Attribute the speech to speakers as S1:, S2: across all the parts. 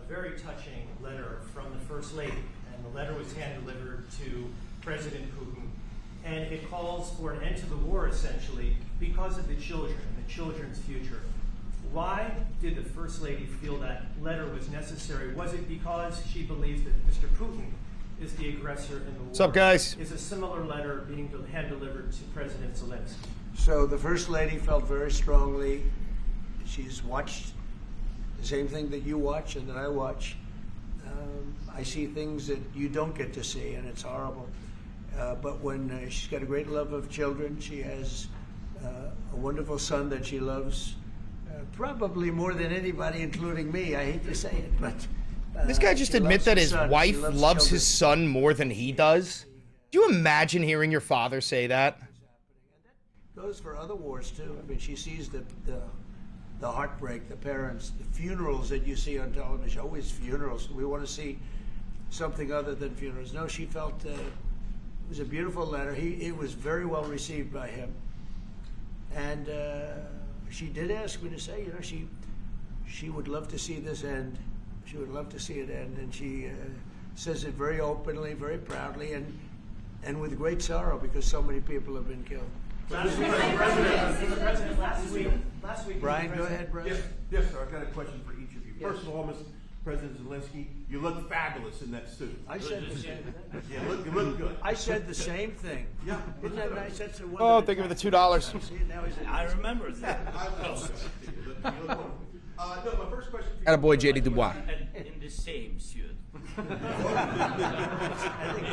S1: very touching letter from the First Lady, and the letter was hand-delivered to President Putin, and it calls for an end to the war, essentially, because of the children and the children's future. Why did the First Lady feel that letter was necessary? Was it because she believes that Mr. Putin is the aggressor in the war?
S2: What's up, guys?
S1: Is a similar letter being hand-delivered to President Zelensky?
S3: So the First Lady felt very strongly. She's watched the same thing that you watch and that I watch. I see things that you don't get to see, and it's horrible. But when she's got a great love of children, she has a wonderful son that she loves, probably more than anybody, including me. I hate to say it, but
S2: this guy just admit that his wife loves his son more than he does? Do you imagine hearing your father say that?
S3: Goes for other wars too. I mean, she sees the heartbreak, the parents, the funerals that you see on television. Always funerals. We want to see something other than funerals. No, she felt it was a beautiful letter. It was very well received by him, and she did ask me to say, you know, she would love to see this end. She would love to see it end, and she says it very openly, very proudly, and with great sorrow because so many people have been killed.
S1: Last week,
S3: Brian, go ahead, Brian.
S4: Yes, sir. I've got a question for each of you. Yes. First of all, Mr. President Zelensky, you look fabulous in that suit.
S3: I said the same thing.
S4: Yeah, you look good.
S3: I said the same thing.
S4: Yeah.
S3: Isn't that nice? That's the one.
S2: Oh, thank you for the $2.
S3: See, now he's
S5: I remember that.
S4: No, my first question for you.
S2: Attaboy, J.D. Dubois.
S5: And in the same suit. You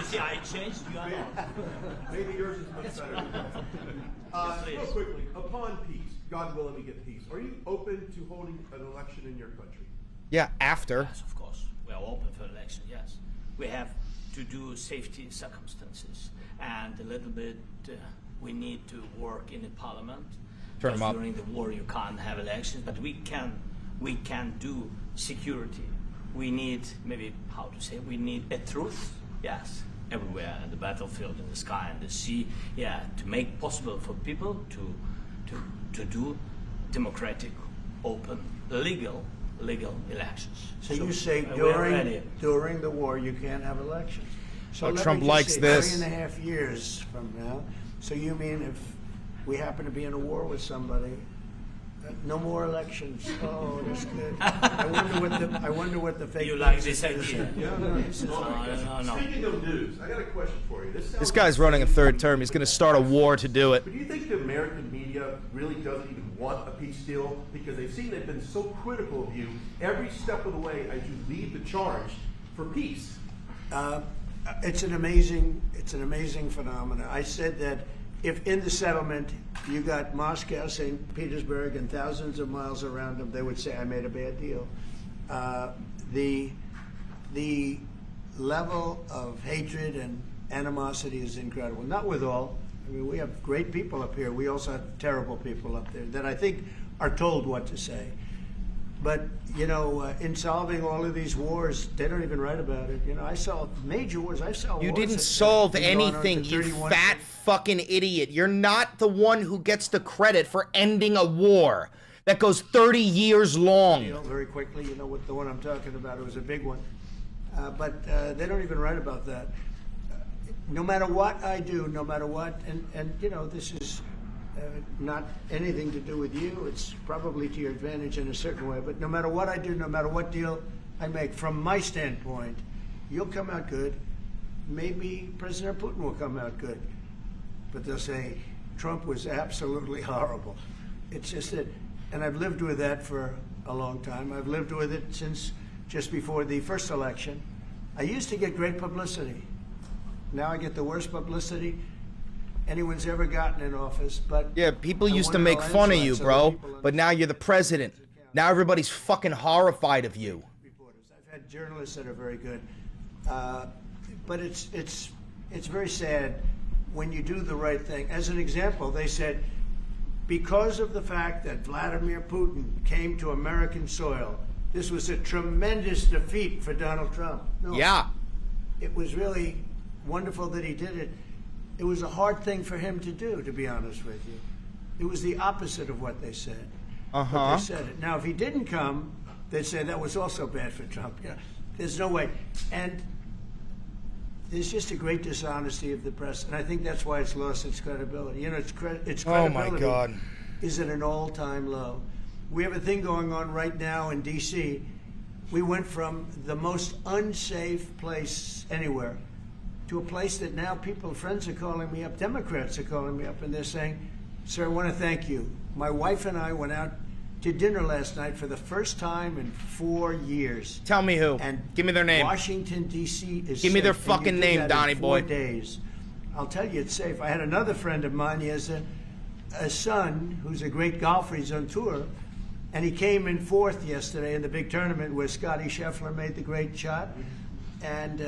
S5: see, I changed you are not.
S4: Maybe yours is much better. Real quickly, upon peace, God willing we get peace, are you open to holding an election in your country?
S2: Yeah, after.
S5: Yes, of course. We are open for election, yes. We have to do safety circumstances. And a little bit, we need to work in the parliament.
S2: Turn them up.
S5: During the war, you can't have elections, but we can do security. We need, maybe, how to say, we need a truth, yes, everywhere, in the battlefield, in the sky, in the sea, yeah, to make possible for people to do democratic, open, legal elections.
S3: So you say during the war you can't have elections. So let
S2: Trump
S3: me just
S2: likes
S3: say,
S2: this.
S3: 3.5 years from now. So you mean if we happen to be in a war with somebody, no more elections? Oh, that's good. I wonder what the fake.
S5: You like
S3: news
S5: this
S3: is.
S5: idea? No.
S4: Speaking of news, I got a question for you.
S2: This guy's running a third term. He's going to start a war to do it.
S4: But do you think the American media really doesn't even want a peace deal? Because they've seen they've been so critical of you every step of the way as you lead the charge for peace.
S3: It's an amazing phenomenon. I said that if in the settlement you got Moscow, St. Petersburg, and thousands of miles around them, they would say I made a bad deal. The level of hatred and animosity is incredible. Not with all. I mean, we have great people up here. We also have terrible people up there that I think are told what to say. But, you know, in solving all of these wars, they don't even write about it. You know, I saw major wars. I saw
S2: You
S3: wars
S2: didn't
S3: that
S2: solve
S3: have gone on for
S2: anything, you
S3: 31
S2: fat fucking idiot. You're not the one who gets the credit for ending a war that goes 30 years long.
S3: You know, very quickly, you know what the one I'm talking about. It was a big one. But they don't even write about that. No matter what I do, no matter what, and you know, this is not anything to do with you. It's probably to your advantage in a certain way. But no matter what I do, no matter what deal I make, from my standpoint, you'll come out good. Maybe President Putin will come out good. But they'll say, Trump was absolutely horrible. It's just that, and I've lived with that for a long time. I've lived with it since just before the first election. I used to get great publicity. Now I get the worst publicity anyone's ever gotten in office. But
S2: Yeah, people used to make fun of you, bro. But now you're the president. Now everybody's fucking horrified of you.
S3: I've had journalists that are very good. But it's very sad when you do the right thing. As an example, they said, because of the fact that Vladimir Putin came to American soil, this was a tremendous defeat for Donald Trump. No,
S2: Yeah.
S3: it was really wonderful that he did it. It was a hard thing for him to do, to be honest with you. It was the opposite of what they said. But they said it. Now, if he didn't come, they'd say that was also bad for Trump. You know, there's no way. And there's just a great dishonesty of the press, and I think that's why it's lost its credibility. You know, its credibility
S2: Oh my God.
S3: is at an all-time low. We have a thing going on right now in D.C. We went from the most unsafe place anywhere to a place that now friends are calling me up, Democrats are calling me up, and they're saying, sir, I want to thank you. My wife and I went out to dinner last night for the first time in 4 years.
S2: Tell me who.
S3: And
S2: Give me their name.
S3: Washington, D.C. is
S2: Give me their
S3: safe, and you
S2: fucking
S3: did
S2: name,
S3: that
S2: Donnie
S3: in
S2: boy.
S3: 4 days. I'll tell you, it's safe. I had another friend of mine. He has a son who's a great golfer. He's on tour. And he came in fourth yesterday in the big tournament where Scotty Scheffler made the great shot. And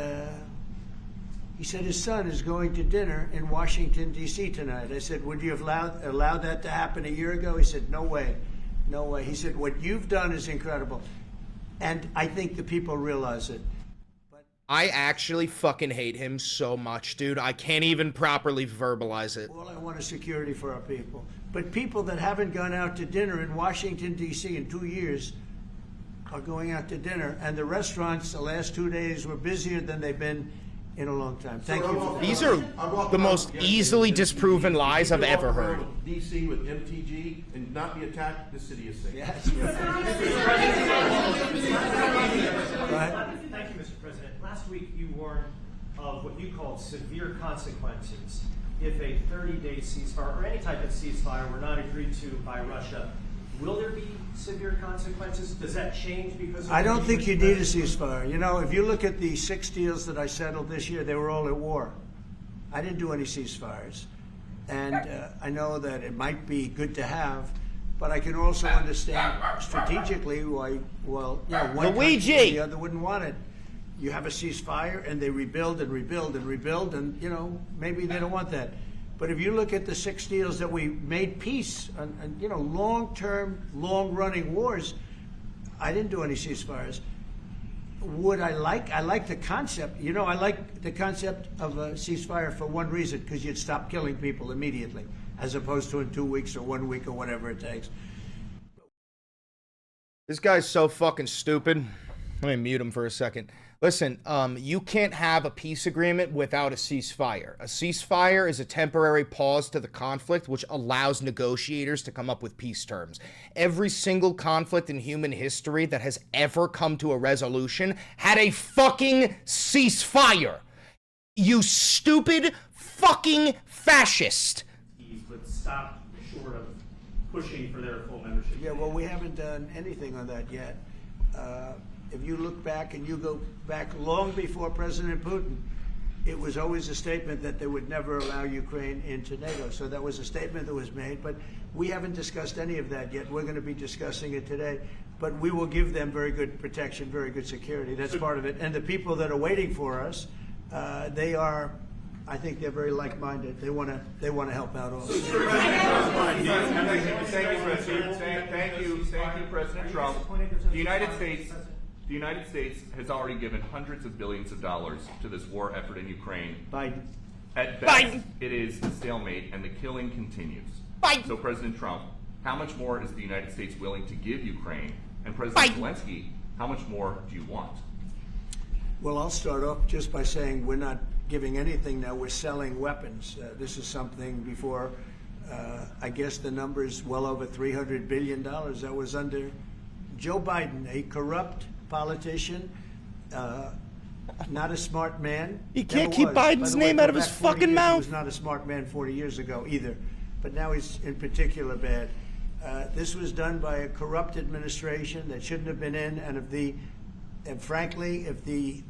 S3: he said his son is going to dinner in Washington, D.C. tonight. I said, would you have allowed that to happen a year ago? He said, no way. No way. He said, what you've done is incredible. And I think the people realize it.
S2: I actually fucking hate him so much, dude. I can't even properly verbalize it.
S3: All I want is security for our people. But people that haven't gone out to dinner in Washington, D.C. in 2 years are going out to dinner. And the restaurants the last 2 days were busier than they've been in a long time. Thank you for that.
S2: These are the most easily disproven lies I've ever heard.
S4: D.C. with MTG and not be attacked, the city is safe.
S3: Yes. Right.
S1: Thank you, Mr. President. Last week you warned of what you called severe consequences if a 30-day ceasefire or any type of ceasefire were not agreed to by Russia. Will there be severe consequences? Does that change because of
S3: I don't think you need a ceasefire. You know, if you look at the 6 deals that I settled this year, they were all at war. I didn't do any ceasefires. And I know that it might be good to have, but I can also understand strategically why, well, you know, one
S2: Luigi!
S3: country or the other wouldn't want it. You have a ceasefire and they rebuild and rebuild and rebuild, and, you know, maybe they don't want that. But if you look at the 6 deals that we made peace and you know, long-term, long-running wars, I didn't do any ceasefires. Would I like the concept. You know, I like the concept of a ceasefire for one reason, because you'd stop killing people immediately, as opposed to in 2 weeks or 1 week or whatever it takes.
S2: This guy's so fucking stupid. Let me mute him for a second. Listen, you can't have a peace agreement without a ceasefire. A ceasefire is a temporary pause to the conflict, which allows negotiators to come up with peace terms. Every single conflict in human history that has ever come to a resolution had a fucking ceasefire. You stupid fucking fascist.
S6: Would stop short of pushing for their full membership.
S3: Yeah, well, we haven't done anything on that yet. If you look back and you go back long before President Putin, it was always a statement that they would never allow Ukraine into NATO. So that was a statement that was made, but we haven't discussed any of that yet. We're going to be discussing it today, but we will give them very good protection, very good security. That's part of it. And the people that are waiting for us, they are, I think they're very like-minded. They want to help out also.
S7: Thank you, President. Thank you, President Trump. The United States has already given hundreds of billions of dollars to this war effort in Ukraine.
S3: Biden.
S7: At best, it is a stalemate, and the killing continues. So, President Trump, how much more is the United States willing to give Ukraine? And President Zelensky, how much more do you want?
S3: Well, I'll start off just by saying we're not giving anything now. We're selling weapons. This is something before, I guess the number is well over $300 billion. That was under Joe Biden, a corrupt politician, not a smart man.
S2: You can't
S3: Never
S2: keep
S3: was.
S2: Biden's
S3: By the way,
S2: name
S3: go
S2: out of his
S3: back 40
S2: fucking
S3: years,
S2: mouth.
S3: He was not a smart man 40 years ago either, but now he's in particular bad. This was done by a corrupt administration that shouldn't have been in, and frankly, if the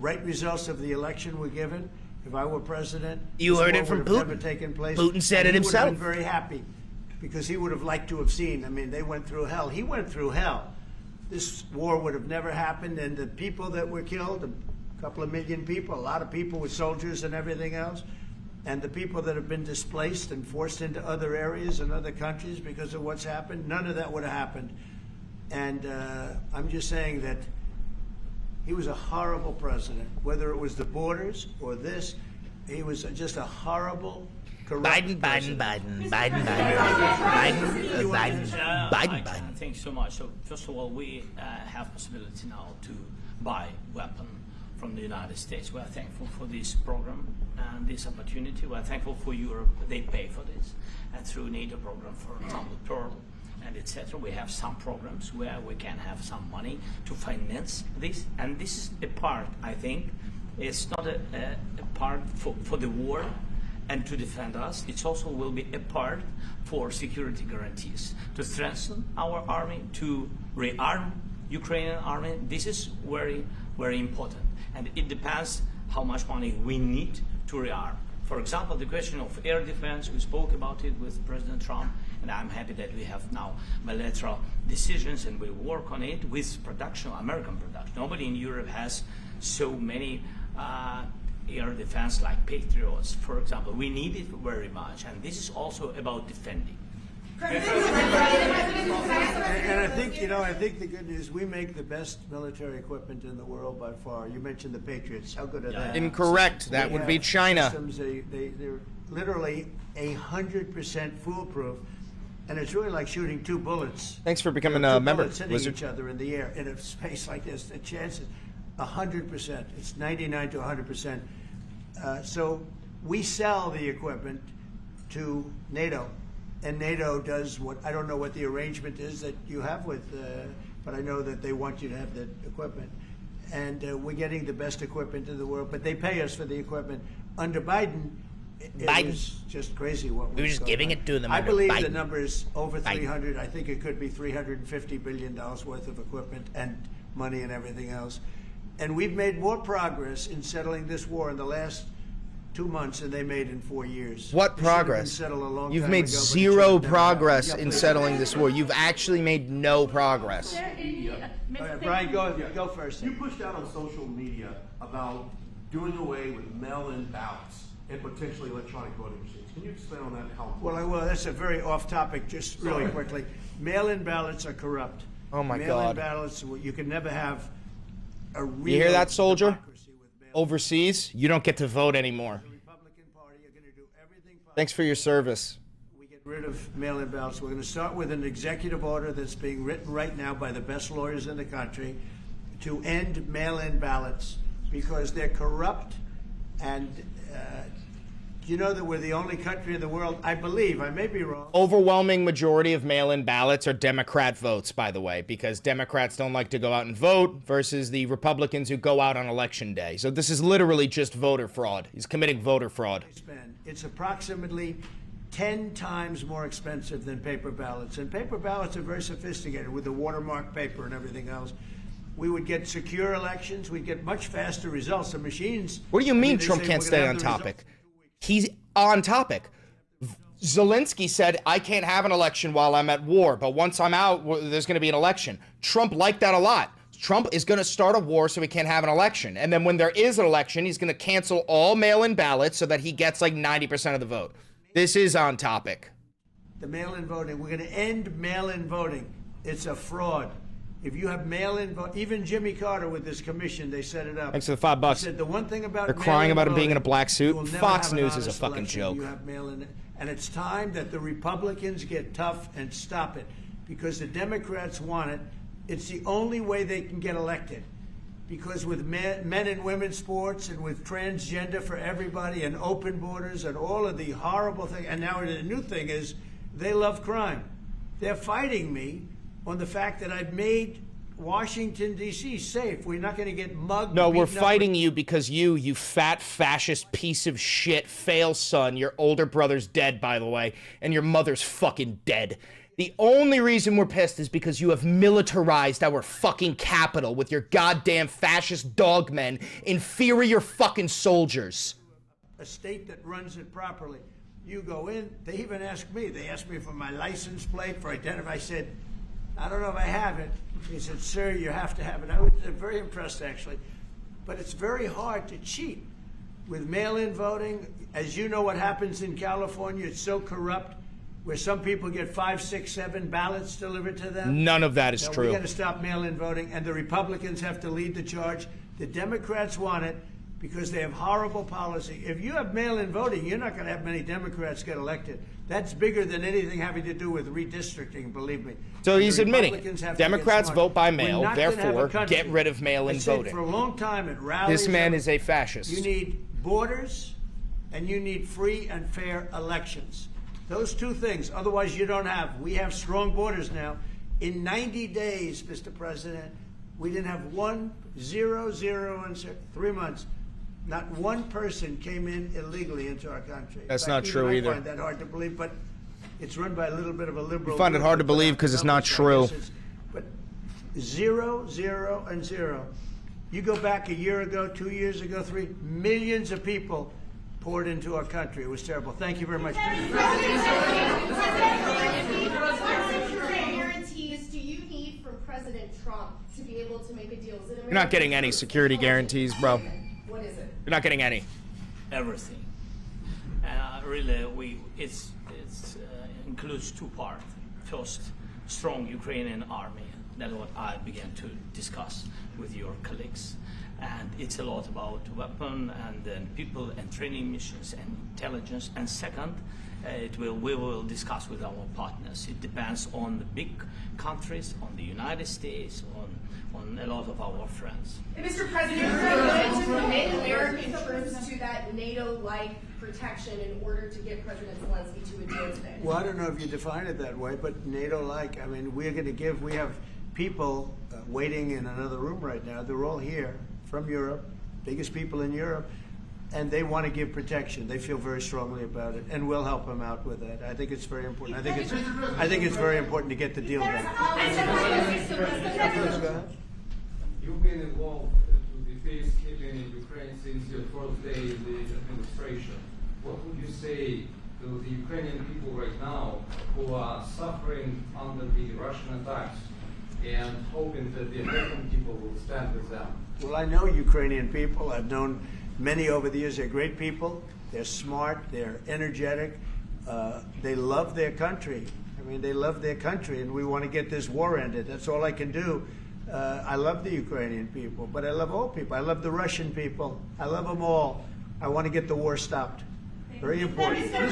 S3: right results of the election were given, if I were president,
S2: You
S3: this
S2: heard
S3: war
S2: it from
S3: would have
S2: Putin.
S3: never taken place.
S2: Putin said
S3: And
S2: it
S3: he would have
S2: himself.
S3: been very happy because he would have liked to have seen. I mean, they went through hell. He went through hell. This war would have never happened, and the people that were killed, a couple of million people, a lot of people with soldiers and everything else, and the people that have been displaced and forced into other areas and other countries because of what's happened, none of that would have happened. And I'm just saying that he was a horrible president, whether it was the borders or this. He was just a horrible, corrupt president.
S5: Biden. Thanks so much. So first of all, we have possibility now to buy weapon from the United States. We are thankful for this program and this opportunity. We are thankful for Europe. They pay for this. And through NATO program, for example, Pearl and etc. We have some programs where we can have some money to finance this. And this is a part, I think, it's not a part for the war and to defend us. It also will be a part for security guarantees, to strengthen our army, to rearm Ukrainian army. This is very, very important. And it depends how much money we need to rearm. For example, the question of air defense, we spoke about it with President Trump, and I'm happy that we have now bilateral decisions and we work on it with production, American production. Nobody in Europe has so many air defense like Patriots, for example. We need it very much, and this is also about defending.
S3: And I think, I think the good news, we make the best military equipment in the world by far. You mentioned the Patriots. How good are they?
S2: Incorrect. That would be China.
S3: Systems, they're literally 100% foolproof. And it's really like shooting two bullets.
S2: Thanks for becoming a member,
S3: Bullets hitting
S2: Wizard.
S3: each other in the air in a space like this. The chance is 100%. It's 99 to 100%. So we sell the equipment to NATO. And NATO does what, I don't know what the arrangement is that you have with, but I know that they want you to have the equipment. And we're getting the best equipment in the world, but they pay us for the equipment. Under Biden, it was just crazy what
S2: We were just giving it to them.
S3: I
S2: under
S3: believe
S2: Biden.
S3: the number is over 300. I think it could be $350 billion worth of equipment and money and everything else. And we've made more progress in settling this war in the last 2 months than they made in 4 years.
S2: What progress? You've made zero progress in settling this war. You've actually made no progress.
S3: Brian, go first.
S4: You pushed out on social media about doing away with mail-in ballots and potentially electronic voting machines. Can you expand on that? How?
S3: Well, I will. That's a very off-topic. Just really quickly, mail-in ballots are corrupt.
S2: Oh my
S3: Mail-in
S2: God.
S3: ballots. You can never have a real.
S2: You hear that, soldier?
S3: democracy with mail-in.
S2: Overseas, you don't get to vote anymore.
S3: The Republican Party are going to do everything possible.
S2: Thanks for your service.
S3: We get rid of mail-in ballots. We're going to start with an executive order that's being written right now by the best lawyers in the country to end mail-in ballots because they're corrupt. And you know that we're the only country in the world, I believe, I may be wrong.
S2: Overwhelming majority of mail-in ballots are Democrat votes, by the way, because Democrats don't like to go out and vote versus the Republicans who go out on election day. So this is literally just voter fraud. He's committing voter fraud.
S3: It's approximately 10 times more expensive than paper ballots. And paper ballots are very sophisticated with the watermark paper and everything else. We would get secure elections. We'd get much faster results. The machines.
S2: What do you mean
S3: they
S2: Trump
S3: say
S2: can't
S3: we're
S2: stay
S3: gonna
S2: on
S3: have the results
S2: topic?
S3: in 2 weeks.
S2: He's on topic. Zelensky said, I can't have an election while I'm at war, but once I'm out, there's going to be an election. Trump liked that a lot. Trump is going to start a war so he can't have an election. And then when there is an election, he's going to cancel all mail-in ballots so that he gets like 90% of the vote. This is on topic.
S3: The mail-in voting. We're going to end mail-in voting. It's a fraud. If you have mail-in vote, even Jimmy Carter with this commission, they set it up.
S2: Thanks for the $5.
S3: He said the one thing about
S2: They're crying about him being in a black suit.
S3: you will never
S2: Fox
S3: have an
S2: News is a
S3: honest
S2: fucking
S3: election.
S2: joke.
S3: You have mail-in, and it's time that the Republicans get tough and stop it, because the Democrats want it. It's the only way they can get elected, because with men and women's sports and with transgender for everybody and open borders and all of the horrible things, and now the new thing is they love crime. They're fighting me on the fact that I've made Washington, D.C. safe. We're not going to get mugged.
S2: No, we're
S3: beaten up.
S2: fighting you because you fat fascist piece of shit, fail son. Your older brother's dead, by the way, and your mother's fucking dead. The only reason we're pissed is because you have militarized our fucking capital with your goddamn fascist dogmen, inferior fucking soldiers.
S3: A state that runs it properly. You go in, they even asked me. They asked me for my license plate, for identify. I said, I don't know if I have it. He said, sir, you have to have it. I was very impressed, actually. But it's very hard to cheat with mail-in voting. As you know what happens in California, it's so corrupt, where some people get 5, 6, 7 ballots delivered to them.
S2: None of that is
S3: We're going
S2: true.
S3: to stop mail-in voting, and the Republicans have to lead the charge. The Democrats want it. because they have horrible policy. If you have mail-in voting, you're not going to have many Democrats get elected. That's bigger than anything having to do with redistricting, believe me.
S2: So
S3: And
S2: he's
S3: the
S2: admitting
S3: Republicans have to
S2: Democrats
S3: get smart.
S2: vote by
S3: We're
S2: mail,
S3: not gonna have a
S2: therefore
S3: country.
S2: get rid of mail-in
S3: I said
S2: voting.
S3: for a long time at rallies.
S2: This man is a fascist.
S3: You need borders and you need free and fair elections. Those two things. Otherwise, you don't have. We have strong borders now. In 90 days, Mr. President, we didn't have 1, 0, 0, and 3 months. Not one person came in illegally into our country.
S2: That's
S3: In fact,
S2: not
S3: even
S2: true
S3: I
S2: either.
S3: find that hard to believe, but it's run by a little bit of a liberal.
S2: You find it
S3: group
S2: hard to
S3: that put
S2: believe
S3: out
S2: 'cause it's not
S3: numbers, so I
S2: true.
S3: guess it's- But 0, 0, and 0. You go back a year ago, 2 years ago, 3 millions of people poured into our country. It was terrible. Thank you very much.
S8: What guarantees do you need from President Trump to be able to make a deal? Is it
S2: You're not getting any security guarantees, bro.
S8: What is it?
S2: You're not getting any.
S5: Everything. And really, it includes two parts. First, strong Ukrainian army. That's what I began to discuss with your colleagues. And it's a lot about weapon and then people and training missions and intelligence. And second, we will discuss with our partners. It depends on the big countries, on the United States, on a lot of our friends.
S8: Mr. President, are you willing to commit American troops to that NATO-like protection in order to get President Zelensky to a deal today?
S3: Well, I don't know if you define it that way, but NATO-like, I mean, we have people waiting in another room right now. They're all here from Europe, biggest people in Europe, and they want to give protection. They feel very strongly about it, and we'll help them out with that. I think it's very important. I think it's very important to get the deal done. Please go ahead.
S9: You've been involved with the peacekeeping in Ukraine since your first day in the administration. What would you say to the Ukrainian people right now who are suffering under the Russian attacks and hoping that the American people will stand with them?
S3: Well, I know Ukrainian people. I've known many over the years. They're great people. They're smart. They're energetic. They love their country. I mean, they love their country, and we want to get this war ended. That's all I can do. I love the Ukrainian people, but I love all people. I love the Russian people. I love them all. I want to get the war stopped. Very important.
S10: Was there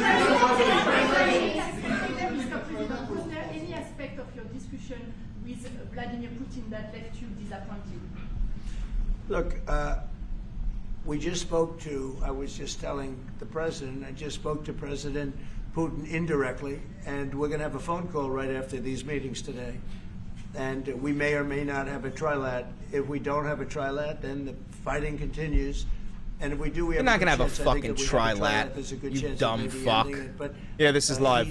S10: any aspect of your discussion with Vladimir Putin that left you disappointed?
S3: Look, we just spoke to, I was just telling the president, I just spoke to President Putin indirectly, and we're going to have a phone call right after these meetings today. And we may or may not have a trilat. If we don't have a trilat, then the fighting continues. And if we do, we have
S2: You're not
S3: a
S2: gonna
S3: good
S2: have a
S3: chance. I think
S2: fucking
S3: if we have a
S2: trilat,
S3: there's a good
S2: you
S3: chance of
S2: dumb
S3: maybe
S2: fuck.
S3: ending it. But,
S2: Yeah, this is live.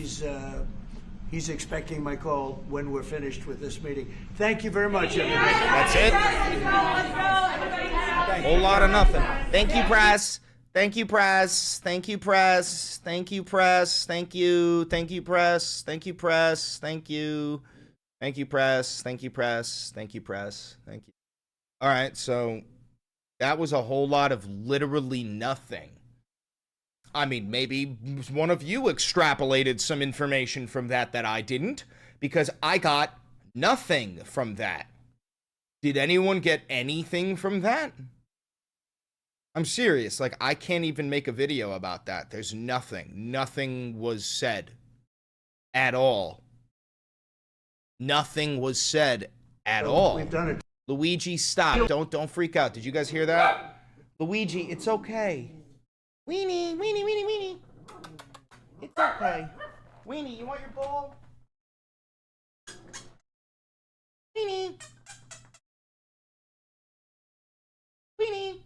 S3: He's expecting my call when we're finished with this meeting. Thank you very much, everybody.
S2: That's it? Whole lot of nothing. Thank you, press. Thank you, press. Thank you, press. Thank you, press. Thank you. Thank you, press. Thank you, press. Thank you. Thank you, press. Thank you, press. Thank you, press. Thank you. All right, so that was a whole lot of literally nothing. I mean, maybe one of you extrapolated some information from that I didn't, because I got nothing from that. Did anyone get anything from that? I'm serious. Like, I can't even make a video about that. There's nothing. Nothing was said at all. Nothing was said at all.
S3: We've done it.
S2: Luigi, stop. Don't freak out. Did you guys hear that? Luigi, it's okay. Weenie, weenie, weenie, weenie. It's okay. Weenie, you want your ball? Weenie. Weenie.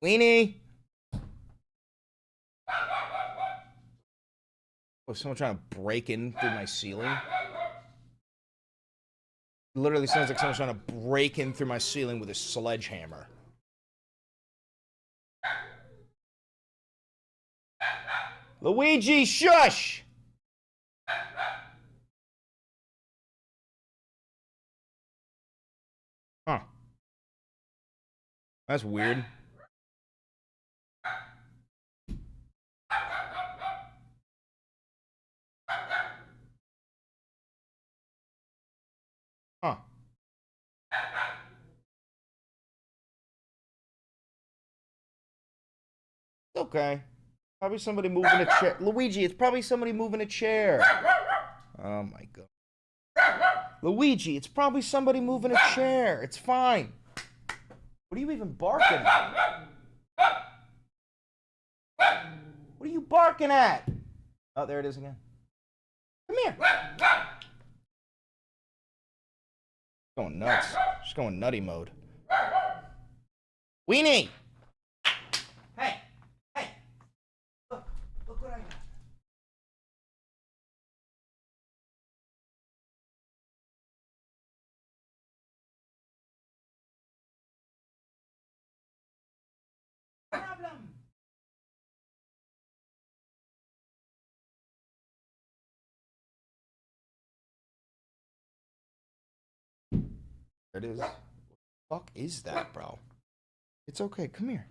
S2: Weenie. Oh, someone trying to break in through my ceiling? It literally sounds like someone's trying to break in through my ceiling with a sledgehammer. Luigi, shush! Huh. That's weird. Okay. Probably somebody moving a chair. Luigi, it's probably somebody moving a chair. Oh my god. Luigi, it's probably somebody moving a chair. It's fine. What are you even barking at? What are you barking at? Oh, there it is again. Come here. Going nuts. Just going nutty mode. Weenie! Hey! Hey! Look what I got. Problem. There it is. What the fuck is that, bro? It's okay. Come here.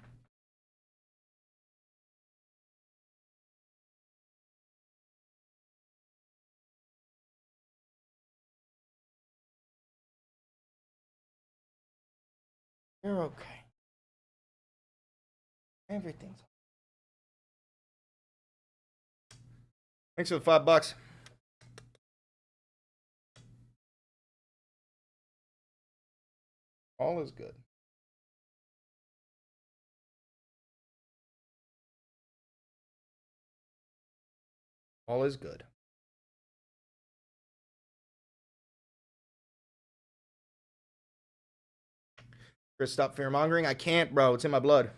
S2: You're okay. Everything's. Thanks for the $5. All is good. All is good. Chris, stop fear mongering. I can't, bro. It's in my blood.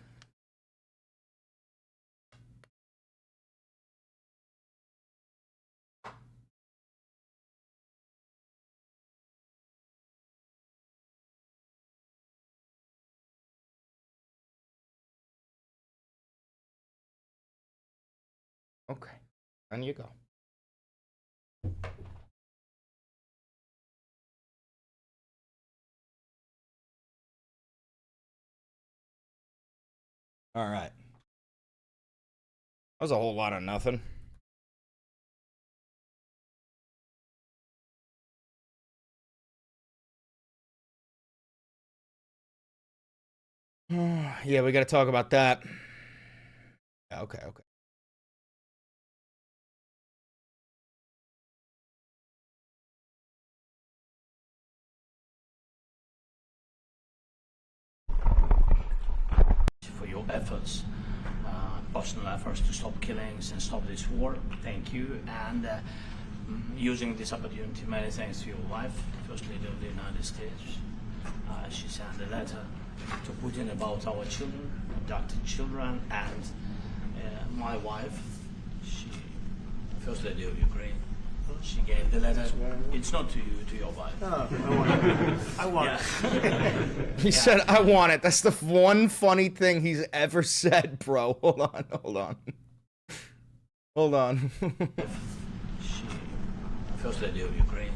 S2: Okay. On you go. All right. That was a whole lot of nothing. Yeah, we got to talk about that. Yeah, okay.
S5: For your efforts, personal efforts to stop killings and stop this war. Thank you. And using this opportunity, many thanks to your wife, First Lady of the United States. She sent a letter to Putin about our children, abducted children, and my wife, she, First Lady of Ukraine. She gave the letter. It's not to you, to your wife.
S3: Oh, I want it.
S2: He said, I want it. That's the one funny thing he's ever said, bro. Hold on.
S5: She, First Lady of Ukraine.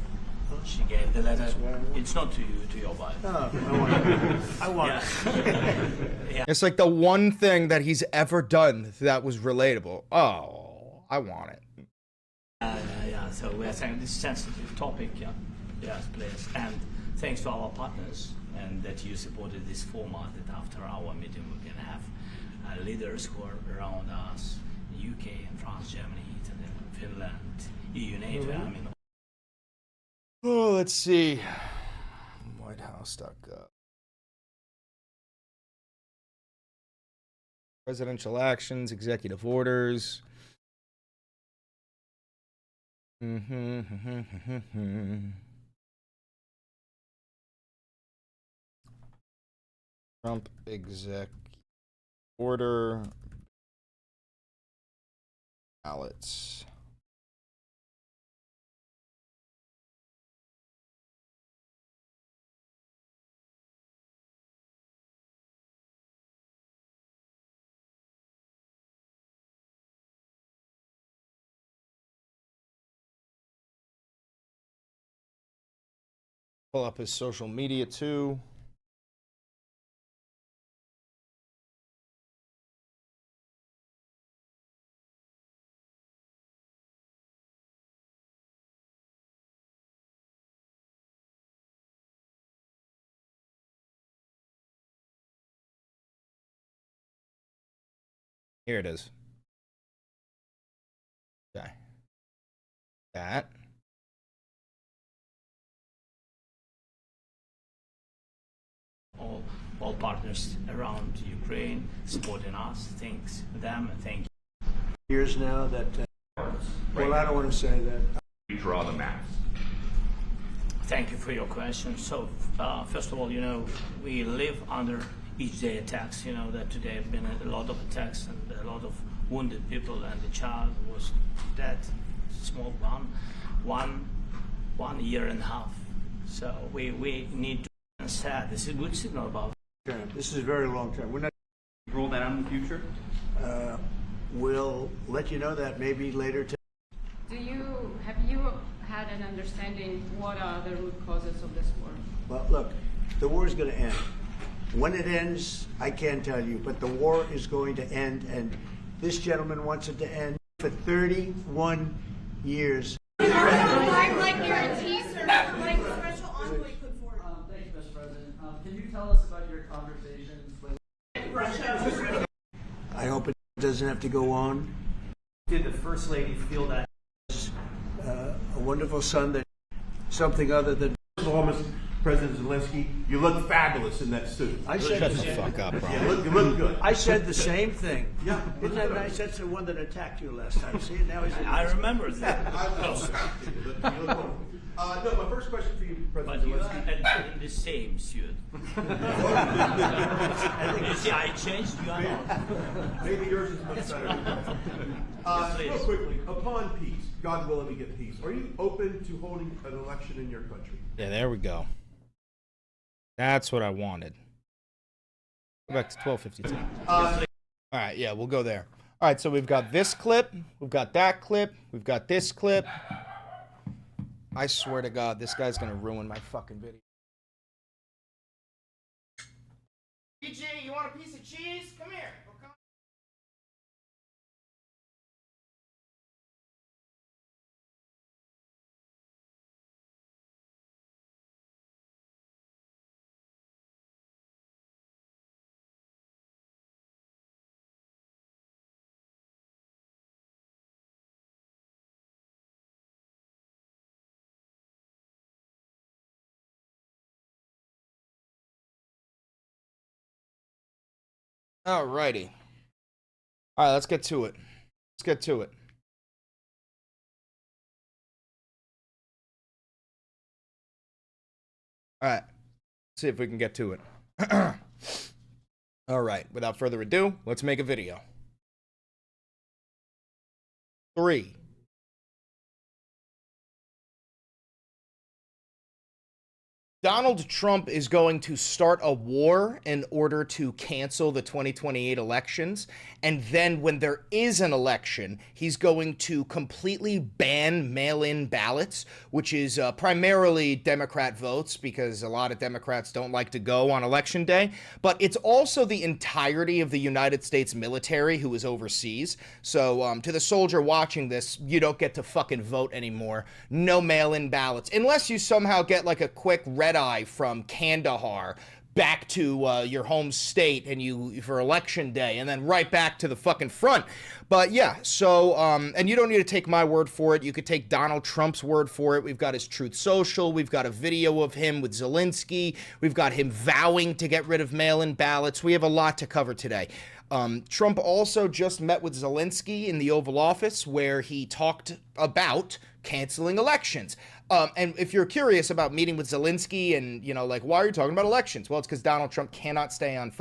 S5: She gave the letter. It's not to you, to your wife.
S3: Oh, I want it.
S5: Yeah.
S2: It's like the one thing that he's ever done that was relatable. Oh, I want it.
S5: Yeah, so we are saying this sensitive topic, yes, please. And thanks to our partners and that you supported this format that after our meeting we can have leaders who are around us, UK and France, Germany, Italy, Finland, EU, NATO, I mean.
S2: Oh, let's see. Whitehouse.gov. Presidential actions, executive orders. Trump exec order ballots. Pull up his social media too. Here it is. Okay. That.
S5: All partners around Ukraine supporting us. Thanks to them and thank you.
S3: Years now that, well, I don't want to say that.
S7: Redraw the maps.
S5: Thank you for your question. So, first of all, you know, we live under each day attacks. You know that today have been a lot of attacks and a lot of wounded people, and the child was dead, small one year and a half. So we need to be sad. This is a good signal about.
S3: This is very long term. We're not.
S6: Roll that out in the future?
S3: We'll let you know that maybe later today.
S11: Have you had an understanding what are the root causes of this war?
S3: Well, look, the war is going to end. When it ends, I can't tell you, but the war is going to end, and this gentleman wants it to end for 31 years.
S8: Like guarantees or like the special envoy put forward.
S12: Thank you, Mr. President. Can you tell us about your conversations with
S8: Russia?
S3: I hope it doesn't have to go on.
S1: Did the First Lady feel that?
S3: A wonderful son that something other than.
S4: President Zelensky, you look fabulous in that suit.
S3: I said
S2: Shut the fuck up, bro.
S4: Yeah, you look good.
S3: I said the same thing.
S4: Yeah.
S3: Isn't that nice? That's the one that attacked you last time. See, now he's.
S5: I remember that.
S4: You look wonderful. No, my first question for you,
S5: But
S4: President
S5: you
S4: Zelensky.
S5: are in the same suit. You see, I changed. You are not.
S4: Maybe yours is much better. Real quickly, upon peace, God willing we get peace, are you open to holding an election in your country?
S2: Yeah, there we go. That's what I wanted. Go back to 12:52. All right, yeah, we'll go there. All right, so we've got this clip, we've got that clip, we've got this clip. I swear to God, this guy's gonna ruin my fucking video. PG, you want a piece of cheese? Come here. Alrighty. All right, let's get to it. Let's get to it. All right. Let's see if we can get to it. All right. Without further ado, let's make a video. 3. Donald Trump is going to start a war in order to cancel the 2028 elections. And then when there is an election, he's going to completely ban mail-in ballots, which is primarily Democrat votes because a lot of Democrats don't like to go on election day. But it's also the entirety of the United States military who is overseas. So to the soldier watching this, you don't get to fucking vote anymore. No mail-in ballots. Unless you somehow get like a quick red eye from Kandahar back to your home state and you for election day and then right back to the fucking front. But yeah, so and you don't need to take my word for it. You could take Donald Trump's word for it. We've got his Truth Social. We've got a video of him with Zelensky. We've got him vowing to get rid of mail-in ballots. We have a lot to cover today. Trump also just met with Zelensky in the Oval Office where he talked about canceling elections. And if you're curious about meeting with Zelensky and, you know, like, why are you talking about elections? Well, it's because Donald Trump cannot stay on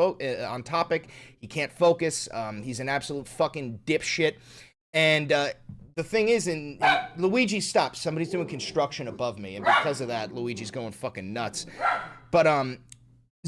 S2: topic. He can't focus. He's an absolute fucking dipshit. And the thing is, Luigi, stop. Somebody's doing construction above me. And because of that, Luigi's going fucking nuts. But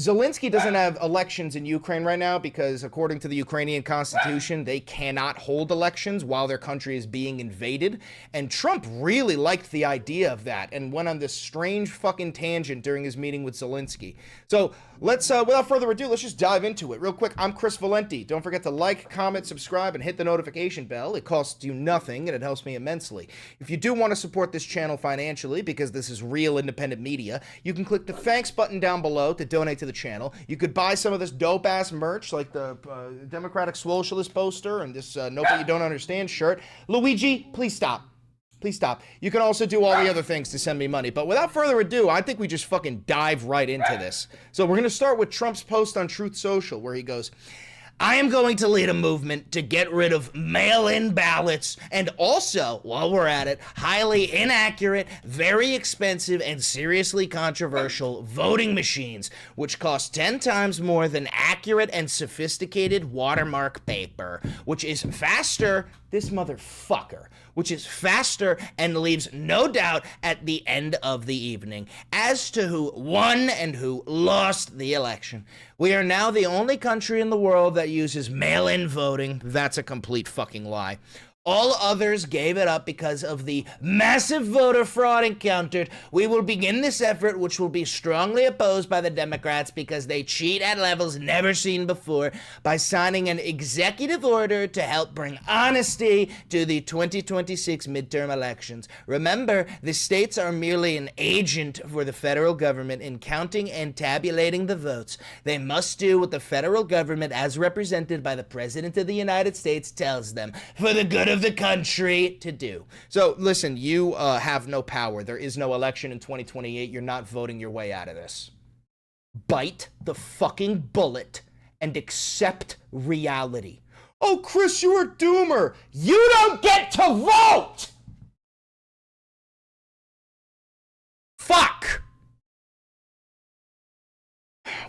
S2: Zelensky doesn't have elections in Ukraine right now because, according to the Ukrainian constitution, they cannot hold elections while their country is being invaded. And Trump really liked the idea of that and went on this strange fucking tangent during his meeting with Zelensky. So let's, without further ado, let's just dive into it real quick. I'm Chris Valenti. Don't forget to like, comment, subscribe, and hit the notification bell. It costs you nothing and it helps me immensely. If you do want to support this channel financially, because this is real independent media, you can click the thanks button down below to donate to to the channel. You could buy some of this dope-ass merch, like the Democratic Socialist poster and this Nope You Don't Understand shirt. Luigi, please stop. Please stop. You can also do all the other things to send me money. But without further ado, I think we just fucking dive right into this. So we're going to start with Trump's post on Truth Social, where he goes, I am going to lead a movement to get rid of mail-in ballots and also, while we're at it, highly inaccurate, very expensive, and seriously controversial voting machines, which cost 10 times more than accurate and sophisticated watermark paper, which is faster, this motherfucker, which is faster and leaves no doubt at the end of the evening as to who won and who lost the election. We are now the only country in the world that uses mail-in voting. That's a complete fucking lie. All others gave it up because of the massive voter fraud encountered. We will begin this effort, which will be strongly opposed by the Democrats because they cheat at levels never seen before, by signing an executive order to help bring honesty to the 2026 midterm elections. Remember, the states are merely an agent for the federal government in counting and tabulating the votes. They must do what the federal government, as represented by the President of the United States, tells them, for the good of the country to do. So listen, you have no power. There is no election in 2028. You're not voting your way out of this. Bite the fucking bullet and accept reality. Oh, Chris, you're a doomer. You don't get to vote! Fuck!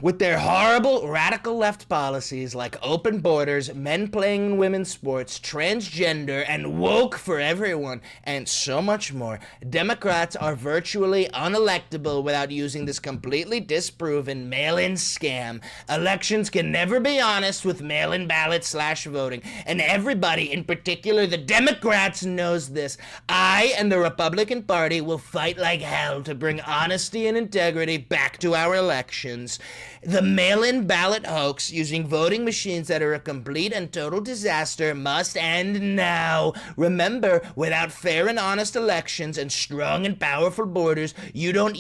S2: With their horrible radical left policies like open borders, men playing in women's sports, transgender, and woke for everyone, and so much more, Democrats are virtually unelectable without using this completely disproven mail-in scam. Elections can never be honest with mail-in ballot/voting, and everybody, in particular the Democrats, knows this. I and the Republican Party will fight like hell to bring honesty and integrity back to our elections. The mail-in ballot hoax using voting machines that are a complete and total disaster must end now. Remember, without fair and honest elections and strong and powerful borders, you don't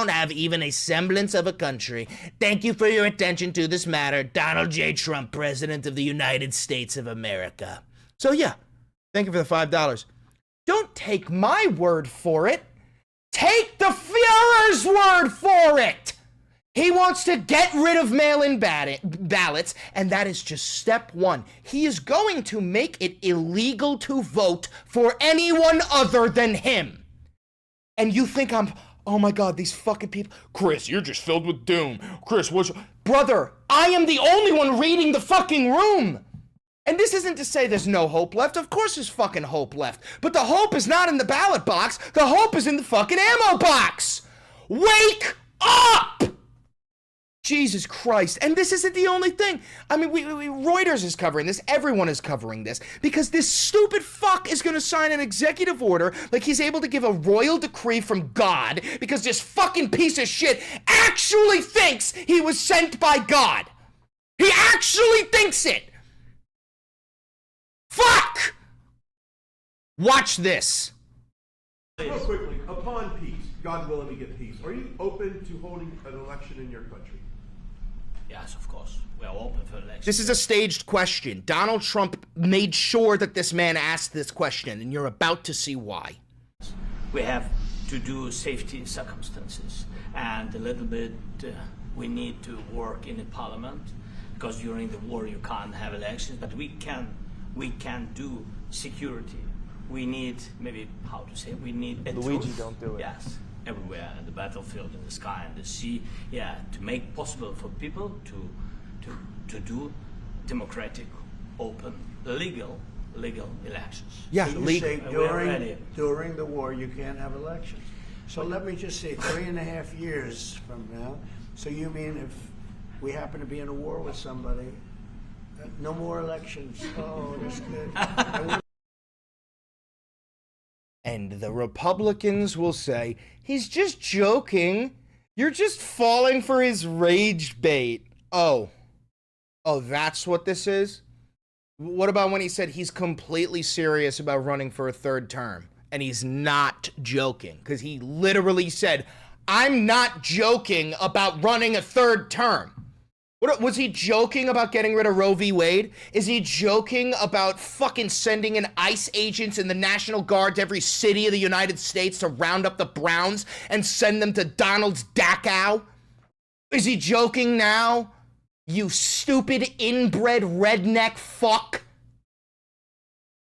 S2: have even a semblance of a country. Thank you for your attention to this matter. Donald J. Trump, President of the United States of America. So yeah, thank you for the $5. Don't take my word for it. Take the Führer's word for it. He wants to get rid of mail-in ballots, and that is just step one. He is going to make it illegal to vote for anyone other than him. And you think oh my God, these fucking people. Chris, you're just filled with doom. Chris, brother, I am the only one reading the fucking room. And this isn't to say there's no hope left. Of course there's fucking hope left. But the hope is not in the ballot box. The hope is in the fucking ammo box. Wake up! Jesus Christ. And this isn't the only thing. I mean, Reuters is covering this. Everyone is covering this. Because this stupid fuck is going to sign an executive order like he's able to give a royal decree from God because this fucking piece of shit actually thinks he was sent by God. He actually thinks it. Fuck! Watch this.
S4: Real quickly, upon peace, God willing we get peace, are you open to holding an election in your country?
S5: Yes, of course. We are open for elections.
S2: This is a staged question. Donald Trump made sure that this man asked this question, and you're about to see why.
S5: We have to do safety circumstances, and a little bit we need to work in the parliament, because during the war you can't have elections, but we can do security. We need, maybe, how to say, we need a
S2: Luigi,
S5: truth.
S2: don't do it.
S5: Yes, everywhere, in the battlefield, in the sky, in the sea, yeah, to make possible for people to do democratic, open, legal elections.
S2: Yeah,
S3: So you
S2: legal.
S3: say during the war you can't have elections. So let me just say 3.5 years from now, so you mean if we happen to be in a war with somebody, no more elections. Oh, that's good.
S2: And the Republicans will say, he's just joking. You're just falling for his rage bait. Oh, that's what this is? What about when he said he's completely serious about running for a third term? And he's not joking, because he literally said, I'm not joking about running a third term. What, was he joking about getting rid of Roe v. Wade? Is he joking about fucking sending in ICE agents and the National Guard to every city of the United States to round up the Browns and send them to Donald's Dachau? Is he joking now? You stupid inbred redneck fuck.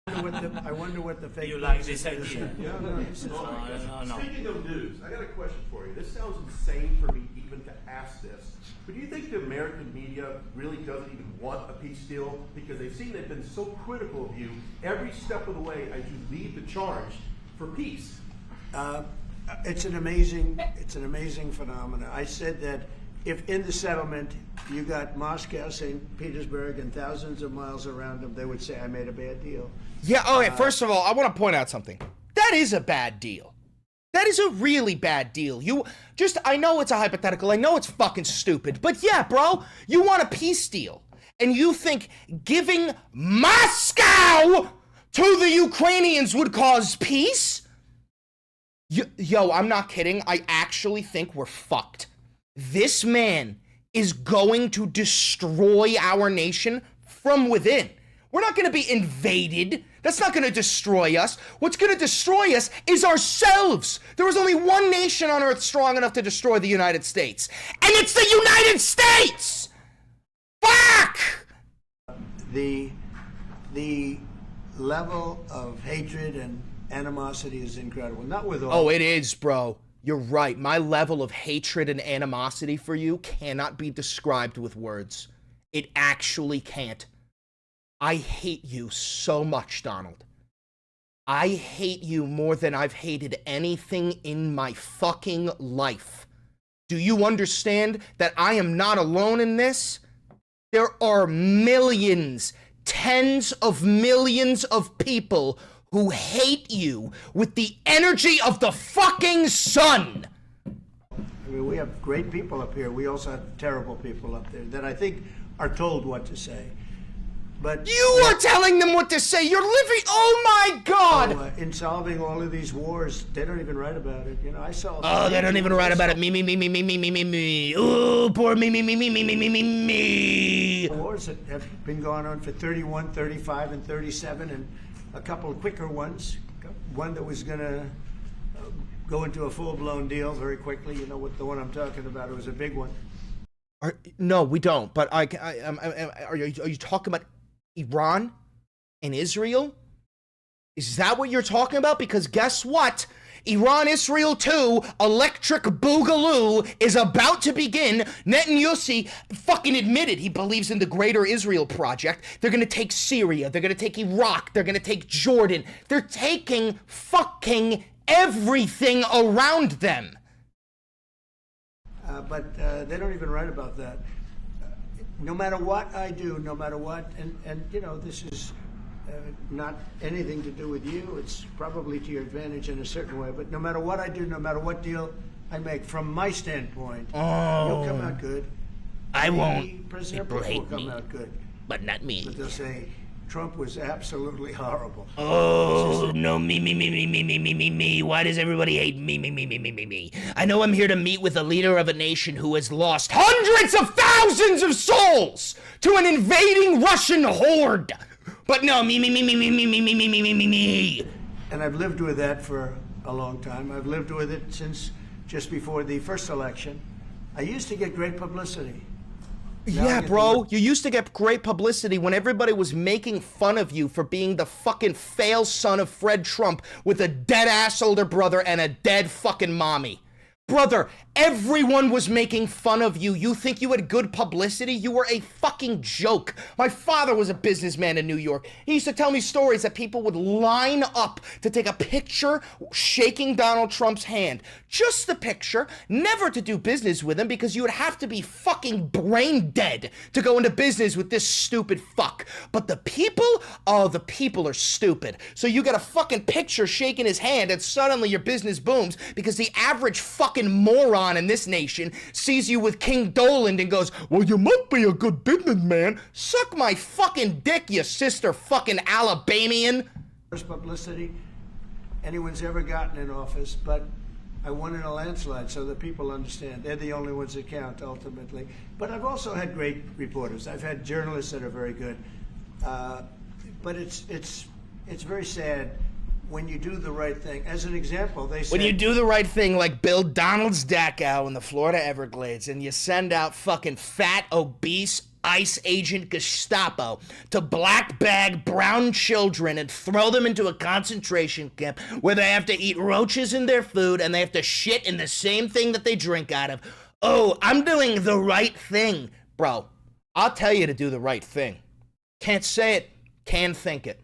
S3: I wonder what the fake.
S5: You like this idea?
S4: No. Speaking of news, I got a question for you. This sounds insane for me even to ask this. But do you think the American media really doesn't even want a peace deal because they've seen they've been so critical of you every step of the way as you lead the charge for peace?
S3: It's an amazing phenomenon. I said that if in the settlement you got Moscow, St. Petersburg, and thousands of miles around them, they would say I made a bad deal.
S2: Yeah, okay, first of all, I want to point out something. That is a bad deal. That is a really bad deal. I know it's a hypothetical, I know it's fucking stupid, but yeah, bro, you want a peace deal. And you think giving Moscow to the Ukrainians would cause peace? Yo, I'm not kidding. I actually think we're fucked. This man is going to destroy our nation from within. We're not going to be invaded. That's not going to destroy us. What's going to destroy us is ourselves. There is only one nation on earth strong enough to destroy the United States, and it's the United States! Fuck!
S3: The level of hatred and animosity is incredible. Not with all.
S2: Oh, it is, bro. You're right. My level of hatred and animosity for you cannot be described with words. It actually can't. I hate you so much, Donald. I hate you more than I've hated anything in my fucking life. Do you understand that I am not alone in this? There are millions, tens of millions of people who hate you with the energy of the fucking sun.
S3: I mean, we have great people up here. We also have terrible people up there that I think are told what to say. But
S2: you are telling them what to say. You're living. Oh my God!
S3: In solving all of these wars, they don't even write about it. You know, I saw.
S2: Oh, they don't even write about it. Me. Oh, poor me.
S3: Wars that have been going on for 31, 35, and 37, and a couple of quicker ones. One that was going to go into a full-blown deal very quickly. You know what the one I'm talking about? It was a big one.
S2: No, we don't. But are you talking about Iran and Israel? Is that what you're talking about? Because guess what? Iran, Israel 2, Electric Boogaloo is about to begin. Netanyahu fucking admitted he believes in the Greater Israel Project. They're gonna take Syria. They're gonna take Iraq. They're gonna take Jordan. They're taking fucking everything around them.
S3: But they don't even write about that. No matter what I do, no matter what, and you know, this is not anything to do with you. It's probably to your advantage in a certain way. But no matter what I do, no matter what deal I make, from my standpoint, you'll come out good.
S2: I won't.
S3: President
S2: People
S3: Bush
S2: hate
S3: will come
S2: me,
S3: out good.
S2: but not me.
S3: But they'll say Trump was absolutely horrible.
S2: Oh, no, me. Why does everybody hate me? I know I'm here to meet with a leader of a nation who has lost hundreds of thousands of souls to an invading Russian horde. But no, me.
S3: And I've lived with that for a long time. I've lived with it since just before the first election. I used to get great publicity.
S2: Yeah, bro, you used to get great publicity when everybody was making fun of you for being the fucking fail son of Fred Trump with a dead-ass older brother and a dead fucking mommy. Brother, everyone was making fun of you. You think you had good publicity? You were a fucking joke. My father was a businessman in New York. He used to tell me stories that people would line up to take a picture shaking Donald Trump's hand. Just the picture, never to do business with him because you would have to be fucking brain dead to go into business with this stupid fuck. But the people, oh, the people are stupid. So you get a fucking picture shaking his hand and suddenly your business booms because the average fucking moron in this nation sees you with King Doland and goes, well, you must be a good businessman. Suck my fucking dick, you sister fucking Alabamian.
S3: First publicity anyone's ever gotten in office, but I won in a landslide, so the people understand. They're the only ones that count, ultimately. But I've also had great reporters. I've had journalists that are very good. But it's very sad when you do the right thing. As an example, they said...
S2: When you do the right thing, like build Donald's Dachau in the Florida Everglades, and you send out fucking fat, obese, ICE agent Gestapo to black bag brown children and throw them into a concentration camp where they have to eat roaches in their food and they have to shit in the same thing that they drink out of. Oh, I'm doing the right thing. Bro, I'll tell you to do the right thing. Can't say it, can think it.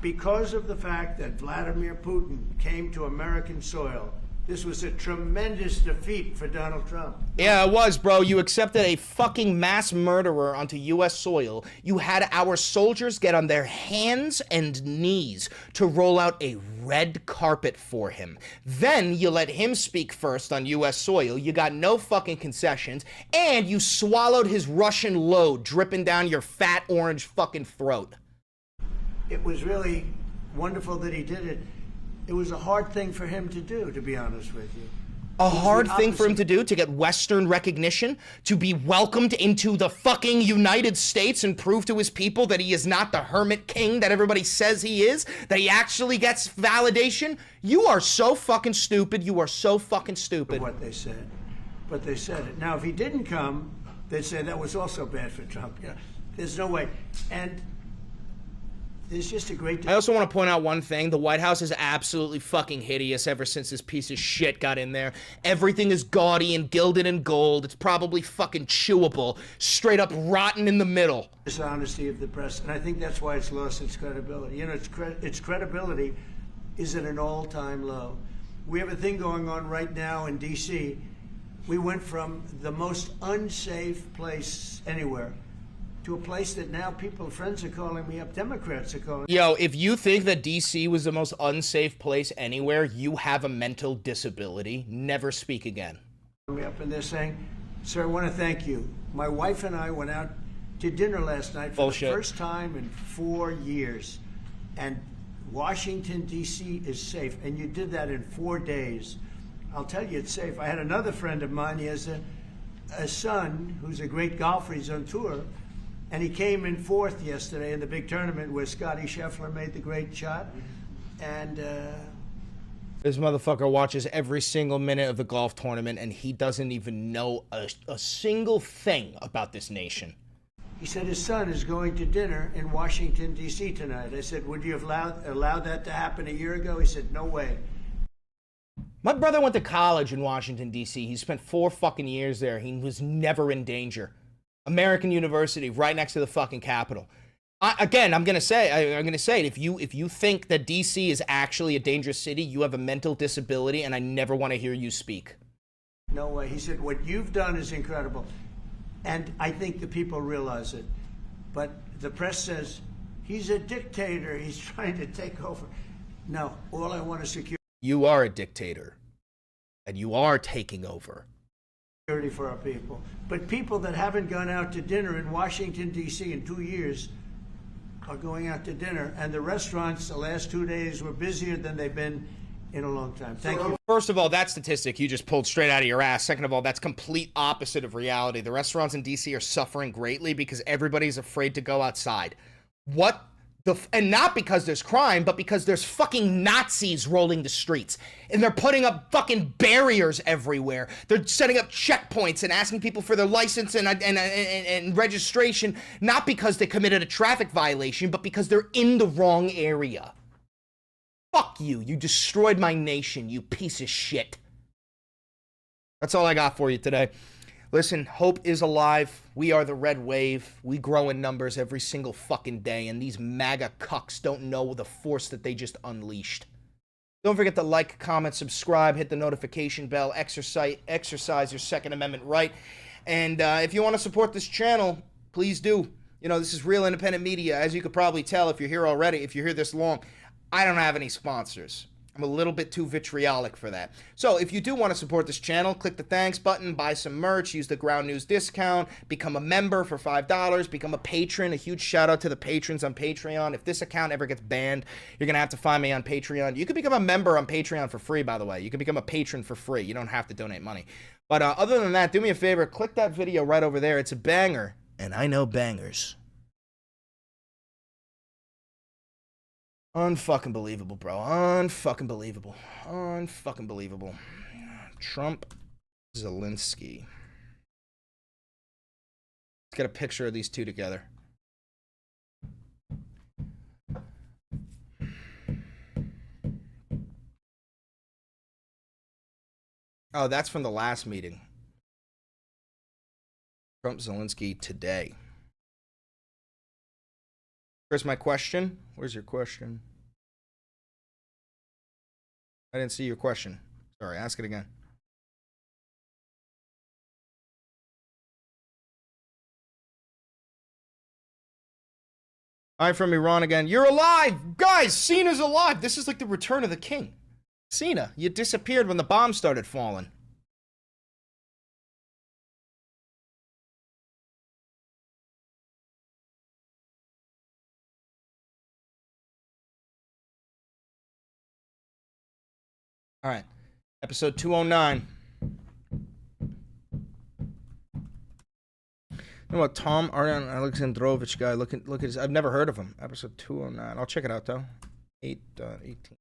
S3: Because of the fact that Vladimir Putin came to American soil, this was a tremendous defeat for Donald Trump.
S2: Yeah, it was, bro. You accepted a fucking mass murderer onto U.S. soil. You had our soldiers get on their hands and knees to roll out a red carpet for him. Then you let him speak first on U.S. soil. You got no fucking concessions. And you swallowed his Russian load dripping down your fat orange fucking throat.
S3: It was really wonderful that he did it. It was a hard thing for him to do, to be honest with you.
S2: A hard thing for him to do, to get Western recognition, to be welcomed into the fucking United States and prove to his people that he is not the hermit king that everybody says he is, that he actually gets validation. You are so fucking stupid. You are so fucking stupid.
S3: What they said. But they said it. Now, if he didn't come, they'd say that was also bad for Trump. Yeah, there's no way. And there's just a great...
S2: I also want to point out one thing. The White House is absolutely fucking hideous ever since this piece of shit got in there. Everything is gaudy and gilded in gold. It's probably fucking chewable. Straight up rotten in the middle.
S3: Dishonesty of the press, and I think that's why it's lost its credibility. You know, its credibility is at an all-time low. We have a thing going on right now in D.C. We went from the most unsafe place anywhere to a place that now friends are calling me up, Democrats are calling me.
S2: Yo, if you think that D.C. was the most unsafe place anywhere, you have a mental disability. Never speak again.
S3: Me up and they're saying, sir, I want to thank you. My wife and I went out to dinner last night for the first time in 4 years. And Washington, D.C. is safe. And you did that in 4 days. I'll tell you it's safe. I had another friend of mine. He has a son who's a great golfer. He's on tour. And he came in fourth yesterday in the big tournament where Scotty Scheffler made the great shot. And
S2: this motherfucker watches every single minute of the golf tournament, and he doesn't even know a single thing about this nation.
S3: He said his son is going to dinner in Washington, D.C. tonight. I said, would you have allowed that to happen a year ago? He said, no way.
S2: My brother went to college in Washington, D.C. He spent 4 fucking years there. He was never in danger. American University, right next to the fucking Capitol. Again, I'm gonna say it. If you think that DC is actually a dangerous city, you have a mental disability, and I never want to hear you speak.
S3: No way. He said, what you've done is incredible. And I think the people realize it. But the press says, he's a dictator. He's trying to take over. No, all I want is security.
S2: You are a dictator. And you are taking over.
S3: For our people. But people that haven't gone out to dinner in Washington, D.C. in 2 years are going out to dinner. And the restaurants the last 2 days were busier than they've been in a long time. Thank you.
S2: First of all, that statistic you just pulled straight out of your ass. Second of all, that's complete opposite of reality. The restaurants in D.C. are suffering greatly because everybody's afraid to go outside. And not because there's crime, but because there's fucking Nazis rolling the streets. And they're putting up fucking barriers everywhere. They're setting up checkpoints and asking people for their license and registration, not because they committed a traffic violation, but because they're in the wrong area. Fuck you. You destroyed my nation, you piece of shit. That's all I got for you today. Listen, hope is alive. We are the red wave. We grow in numbers every single fucking day, and these MAGA cucks don't know the force that they just unleashed. Don't forget to like, comment, subscribe, hit the notification bell, exercise your Second Amendment right. And if you want to support this channel, please do. You know, this is real independent media. As you could probably tell if you're here already, if you're here this long, I don't have any sponsors. I'm a little bit too vitriolic for that. So if you do want to support this channel, click the thanks button, buy some merch, use the Ground News discount, become a member for $5, become a patron. A huge shout out to the patrons on Patreon. If this account ever gets banned, you're going to have to find me on Patreon. You can become a member on Patreon for free, by the way. You can become a patron for free. You don't have to donate money. But other than that, do me a favor, click that video right over there. It's a banger, and I know bangers. Unfucking believable, bro. Unfucking believable. Unfucking believable. Trump, Zelensky. Let's get a picture of these two together. Oh, that's from the last meeting. Trump, Zelensky today. Here's my question. Where's your question? I didn't see your question. Sorry, ask it again. I'm from Iran again. You're alive! Guys, Cena's alive! This is like the return of the king. Cena, you disappeared when the bomb started falling. All right, episode 209. You know what, Tom Arden Alexandrovich guy? Look at his. I've never heard of him. Episode 209. I'll check it out though. 8:18.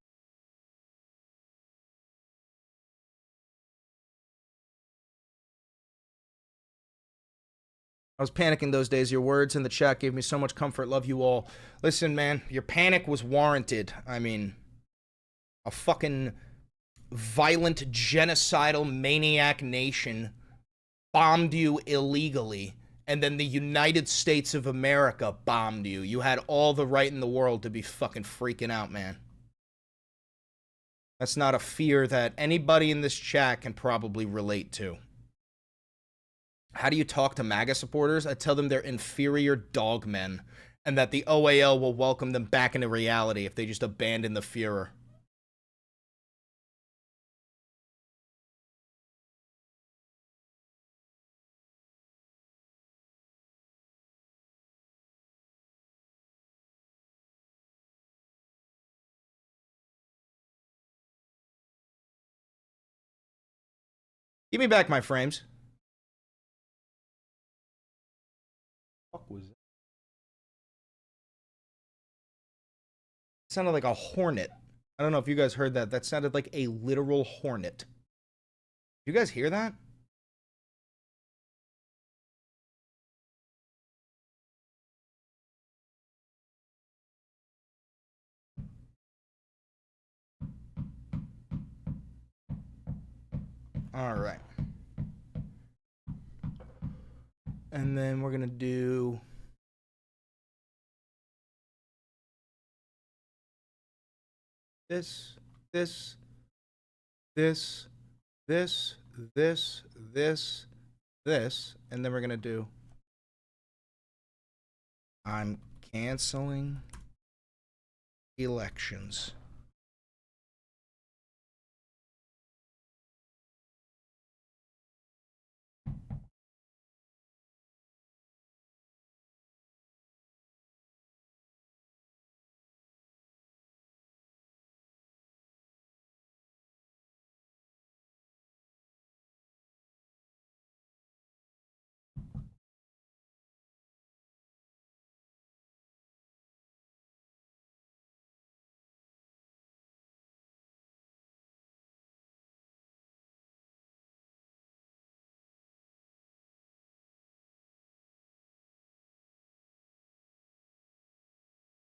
S2: I was panicking those days. Your words in the chat gave me so much comfort. Love you all. Listen, man, your panic was warranted. I mean, a fucking violent, genocidal, maniac nation bombed you illegally, and then the United States of America bombed you. You had all the right in the world to be fucking freaking out, man. That's not a fear that anybody in this chat can probably relate to. How do you talk to MAGA supporters? I tell them they're inferior dogmen, and that the OAL will welcome them back into reality if they just abandon the Führer. Give me back my frames. What was that? It sounded like a hornet. I don't know if you guys heard that. That sounded like a literal hornet. You guys hear that? All right. And then we're going to do this, this, this, this, this, this, this, and then we're going to do I'm canceling elections.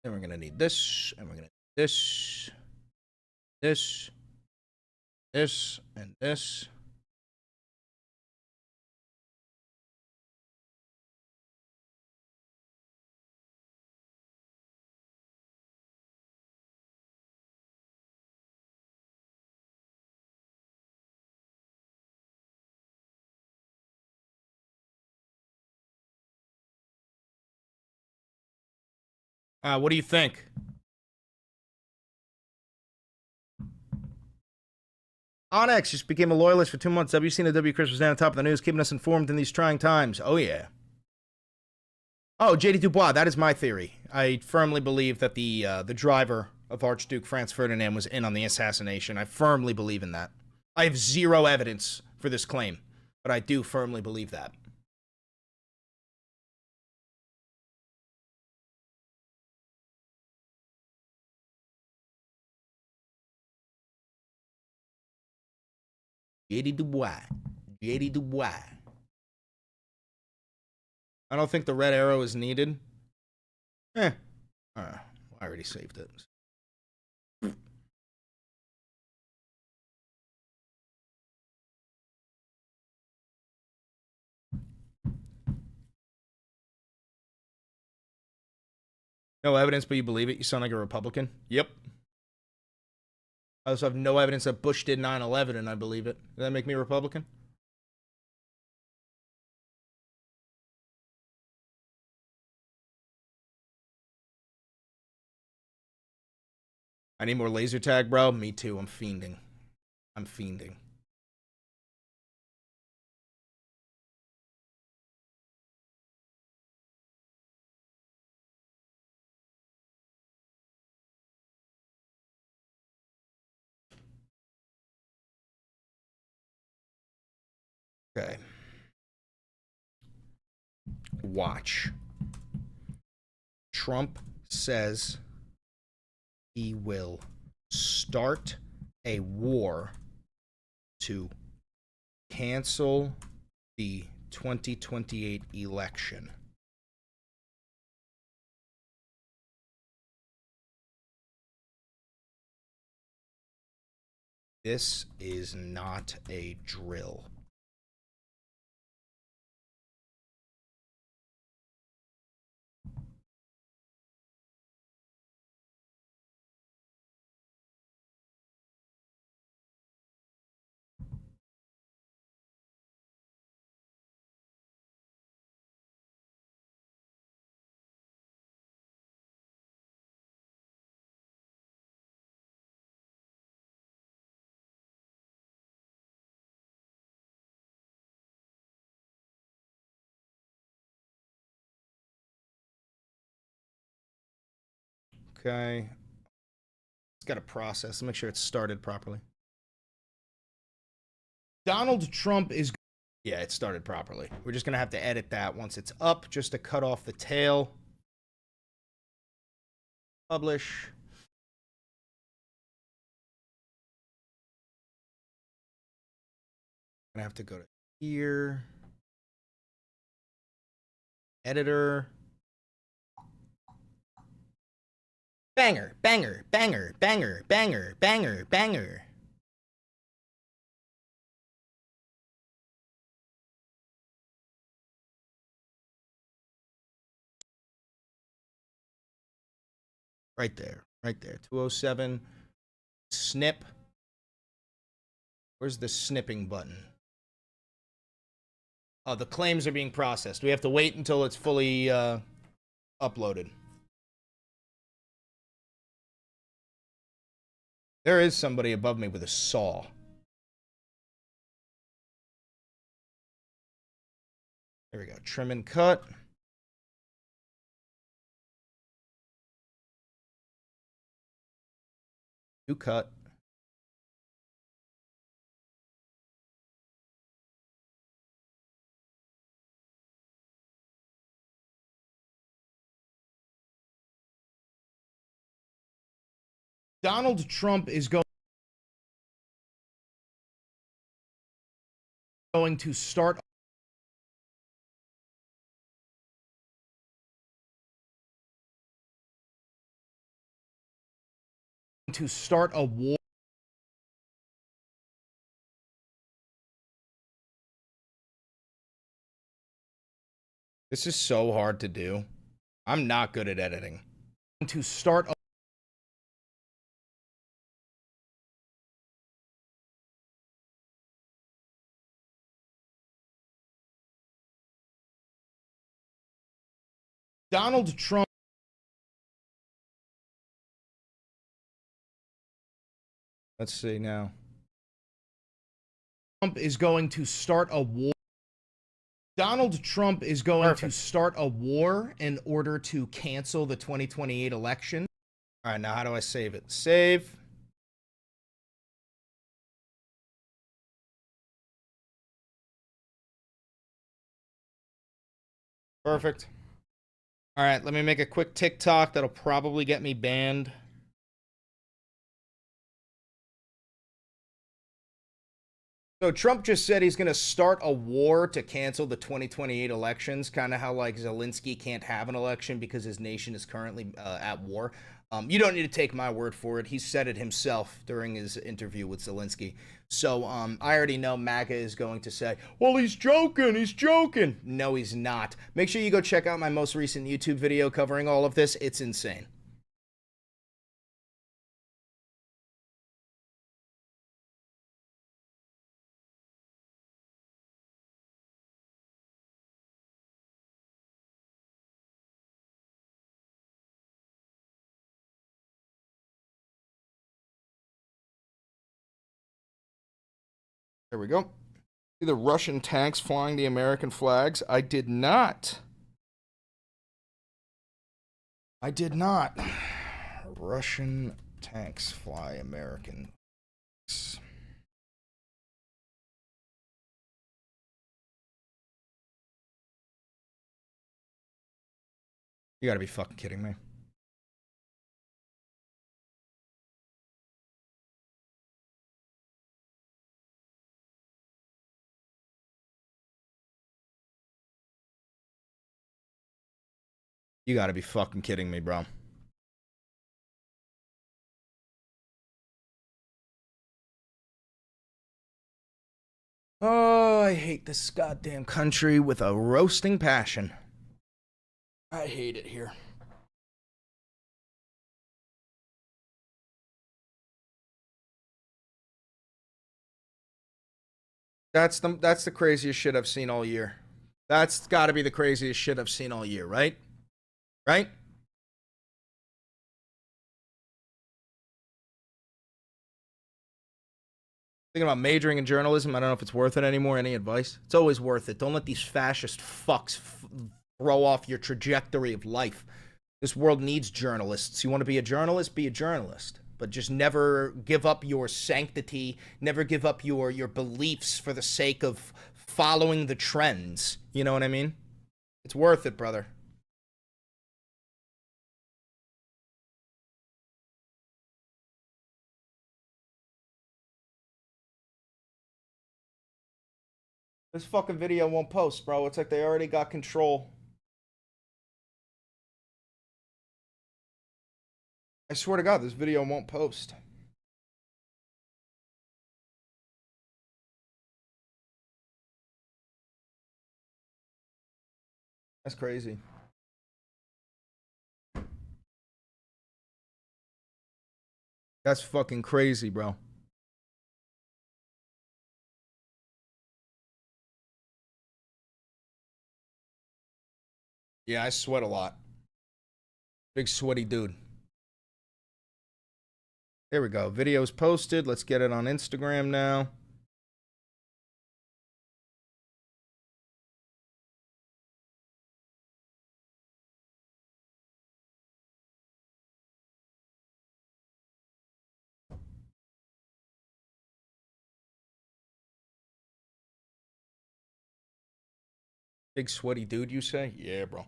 S2: Then we're going to need this, and we're going to need this, this, this, and this. What do you think? Onyx just became a loyalist for 2 months. WC and the W Chris was down on top of the news, keeping us informed in these trying times. Oh, yeah. Oh, JD Dubois, that is my theory. I firmly believe that the driver of Archduke Franz Ferdinand was in on the assassination. I firmly believe in that. I have zero evidence for this claim, but I do firmly believe that. JD Dubois. JD Dubois. I don't think the red arrow is needed. I already saved it. No evidence, but you believe it? You sound like a Republican. Yep. I also have no evidence that Bush did 9/11, and I believe it. Does that make me a Republican? I need more laser tag, bro. Me too. I'm fiending. I'm fiending. Okay. Watch. Trump says he will start a war to cancel the 2028 election. This is not a drill. Okay. It's got to process. Let's make sure it's started properly. Donald Trump is... Yeah, it started properly. We're just going to have to edit that once it's up, just to cut off the tail. Publish. I'm going to have to go to here. Editor. Banger, banger, banger, banger, banger, banger, banger. Right there, right there. 207. Snip. Where's the snipping button? Oh, the claims are being processed. We have to wait until it's fully uploaded. There is somebody above me with a saw. There we go. Trim and cut. Do cut. Donald Trump is going to start a war. This is so hard to do. I'm not good at editing. To start a Donald Trump Let's see now. Trump is going to start a war. Donald Trump is going to start a war in order to cancel the 2028 election. All right, now how do I save it? Save. Perfect. All right, let me make a quick TikTok that'll probably get me banned. So Trump just said he's going to start a war to cancel the 2028 elections, kind of how like Zelensky can't have an election because his nation is currently at war. You don't need to take my word for it. He said it himself during his interview with Zelensky. So I already know MAGA is going to say, well, he's joking, he's joking. No, he's not. Make sure you go check out my most recent YouTube video covering all of this. It's insane. There we go. See the Russian tanks flying the American flags? I did not. I did not. Russian tanks fly American flags. You gotta be fucking kidding me. You gotta be fucking kidding me, bro. Oh, I hate this goddamn country with a roasting passion. I hate it here. That's the craziest shit I've seen all year. That's gotta be the craziest shit I've seen all year, right? Right? Thinking about majoring in journalism. I don't know if it's worth it anymore. Any advice? It's always worth it. Don't let these fascist fucks throw off your trajectory of life. This world needs journalists. You want to be a journalist? Be a journalist. But just never give up your sanctity. Never give up your beliefs for the sake of following the trends. You know what I mean? It's worth it, brother. This fucking video won't post, bro. It's like they already got control. I swear to God, this video won't post. That's crazy. That's fucking crazy, bro. Yeah, I sweat a lot. Big sweaty dude. There we go. Video's posted. Let's get it on Instagram now. Big sweaty dude, you say? Yeah, bro.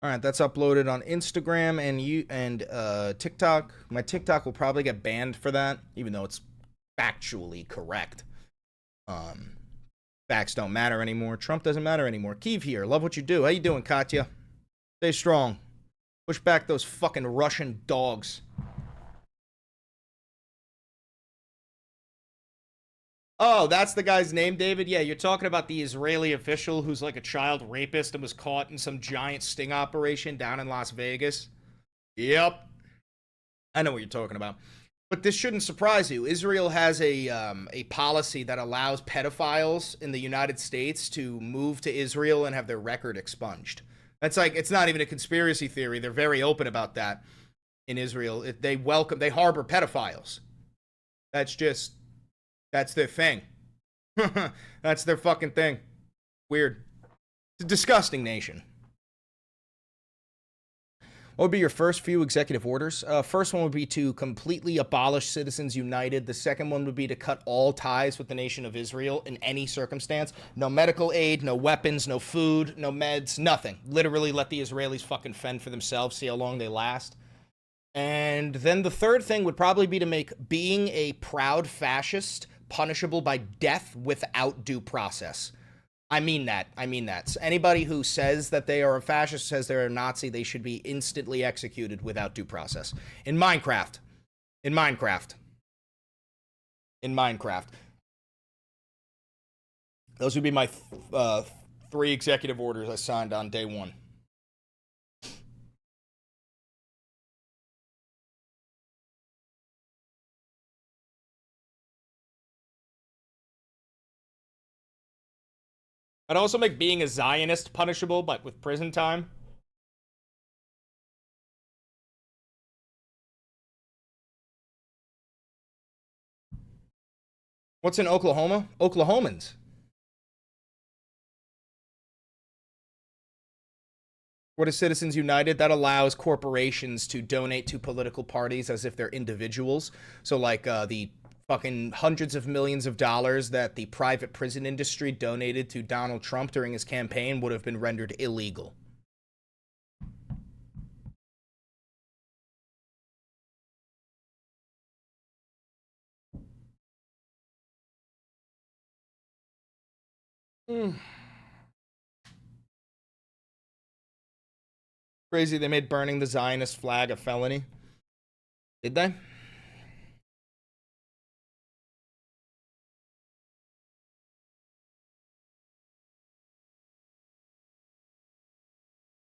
S2: All right, that's uploaded on Instagram and TikTok. My TikTok will probably get banned for that, even though it's factually correct. Facts don't matter anymore. Trump doesn't matter anymore. Kiev here. Love what you do. How you doing, Katya? Stay strong. Push back those fucking Russian dogs. Oh, that's the guy's name, David? Yeah, you're talking about the Israeli official who's like a child rapist and was caught in some giant sting operation down in Las Vegas? Yep. I know what you're talking about. But this shouldn't surprise you. Israel has a policy that allows pedophiles in the United States to move to Israel and have their record expunged. That's like, it's not even a conspiracy theory. They're very open about that in Israel. They harbor pedophiles. That's their thing. That's their fucking thing. Weird. It's a disgusting nation. What would be your first few executive orders? First one would be to completely abolish Citizens United. The second one would be to cut all ties with the nation of Israel in any circumstance. No medical aid, no weapons, no food, no meds, nothing. Literally let the Israelis fucking fend for themselves, see how long they last. And then the third thing would probably be to make being a proud fascist punishable by death without due process. I mean that. So anybody who says that they are a fascist, says they're a Nazi, they should be instantly executed without due process. In Minecraft. Those would be my 3 executive orders I signed on day 1. I'd also make being a Zionist punishable, but with prison time. What's in Oklahoma? Oklahomans. What is Citizens United? That allows corporations to donate to political parties as if they're individuals. So like the fucking hundreds of millions of dollars that the private prison industry donated to Donald Trump during his campaign would have been rendered illegal. Crazy, they made burning the Zionist flag a felony. Did they?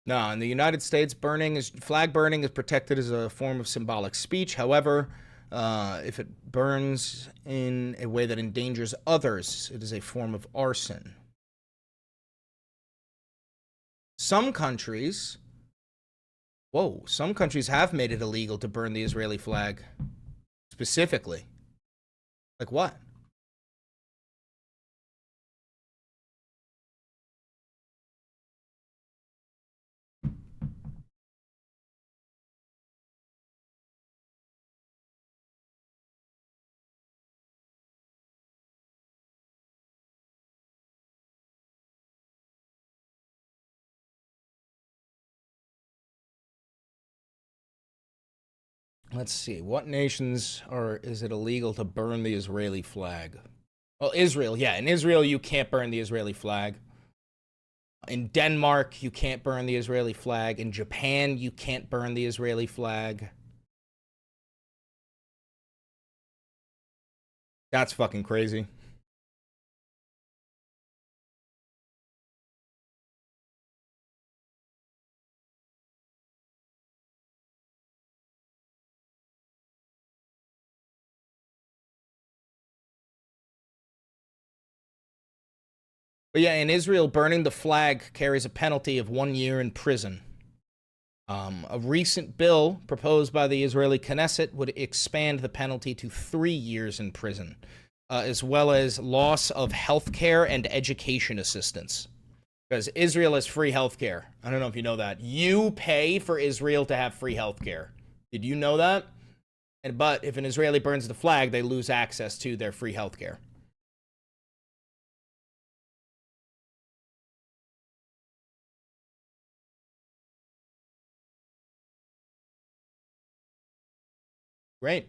S2: No, in the United States, flag burning is protected as a form of symbolic speech. However, if it burns in a way that endangers others, it is a form of arson. Some countries have made it illegal to burn the Israeli flag. Specifically. Like what? Let's see. What nations is it illegal to burn the Israeli flag? Well, Israel, yeah. In Israel, you can't burn the Israeli flag. In Denmark, you can't burn the Israeli flag. In Japan, you can't burn the Israeli flag. That's fucking crazy. But yeah, in Israel, burning the flag carries a penalty of 1 year in prison. A recent bill proposed by the Israeli Knesset would expand the penalty to 3 years in prison, as well as loss of health care and education assistance. Because Israel has free health care. I don't know if you know that. You pay for Israel to have free health care. Did you know that? But if an Israeli burns the flag, they lose access to their free health care. Great.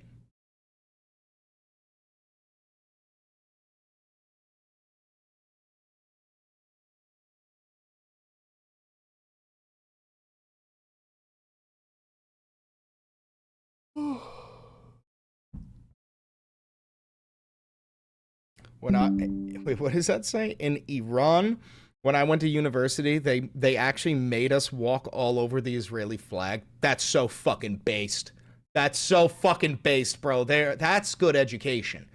S2: Wait, what does that say? In Iran, when I went to university, they actually made us walk all over the Israeli flag. That's so fucking based. That's so fucking based, bro. That's good education.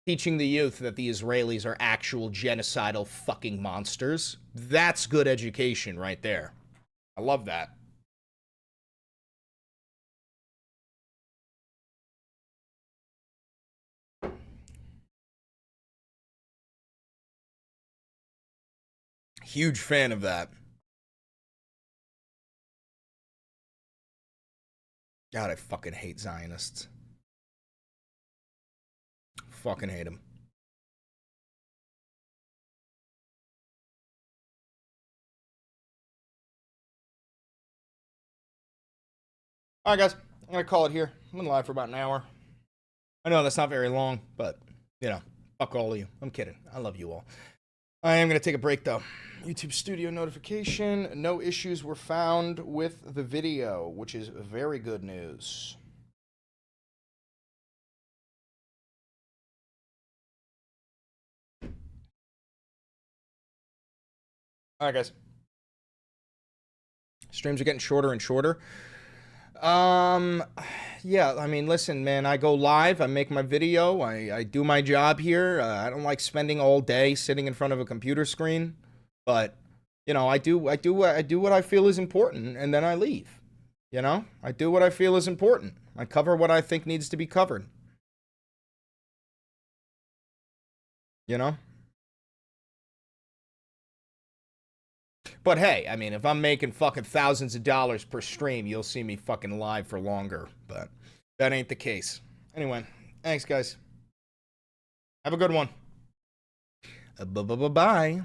S2: Teaching the youth that the Israelis are actual genocidal fucking monsters. That's good education right there. I love that. Huge fan of that. God, I fucking hate Zionists. Fucking hate them. All right, guys. I'm going to call it here. I'm going to live for about an hour. I know that's not very long, but, you know, fuck all of you. I'm kidding. I love you all. I am going to take a break, though. YouTube studio notification. No issues were found with the video, which is very good news. All right, guys. Streams are getting shorter and shorter. Yeah, I mean, listen, man, I go live, I make my video, I do my job here. I don't like spending all day sitting in front of a computer screen, but, you know, I do what I feel is important, and then I leave. You know, I do what I feel is important. I cover what I think needs to be covered. You know? But hey, I mean, if I'm making fucking thousands of dollars per stream, you'll see me fucking live for longer. But that ain't the case. Anyway, thanks, guys. Have a good one. Bye-bye-bye.